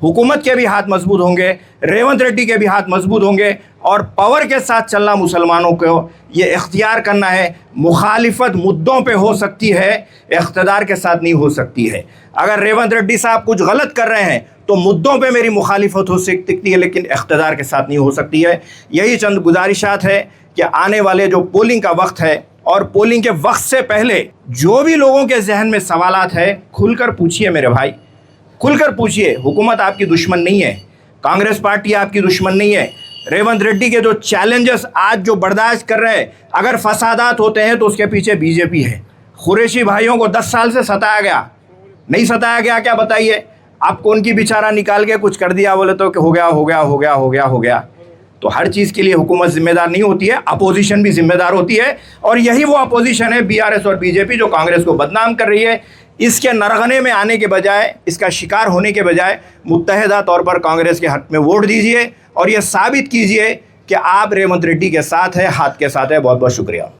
हुकूमत के भी हाथ मजबूत होंगे, रेवंत रेड्डी के भी हाथ मजबूत होंगे और पावर के साथ चलना मुसलमानों को ये इख्तियार करना है। मुखालिफत मुद्दों पे हो सकती है, इख्तिदार के साथ नहीं हो सकती है। अगर रेवंत रेड्डी साहब कुछ गलत कर रहे हैं तो मुद्दों पे मेरी मुखालिफत हो सकती है, लेकिन इख्तिदार के साथ नहीं हो सकती है। यही चंद गुजारिशात है कि आने वाले जो पोलिंग का वक्त है और पोलिंग के वक्त से पहले जो भी लोगों के जहन में सवालात है, खुलकर पूछिए मेरे भाई, खुलकर पूछिए। हुकूमत आपकी दुश्मन नहीं है, कांग्रेस पार्टी आपकी दुश्मन नहीं है। रेवंत रेड्डी के जो चैलेंजेस आज जो बर्दाश्त कर रहे हैं, अगर फसादात होते हैं तो उसके पीछे बीजेपी है। कुरैशी भाइयों को 10 साल से सताया गया, नहीं सताया गया क्या बताइए? आपको उनकी बिचारा निकाल के कुछ कर दिया बोले तो कि हो गया हो गया हो गया हो गया हो गया। तो हर चीज़ के लिए हुकूमत जिम्मेदार नहीं होती है, अपोजिशन भी जिम्मेदार होती है। और यही वो अपोजिशन है बीआरएस और बीजेपी जो कांग्रेस को बदनाम कर रही है। इसके नरगने में आने के बजाय, इसका शिकार होने के बजाय मुत्तहिदा तौर पर कांग्रेस के हक में वोट दीजिए और ये साबित कीजिए कि आप रेवंत रेड्डी के साथ है, हाथ के साथ है। बहुत बहुत शुक्रिया।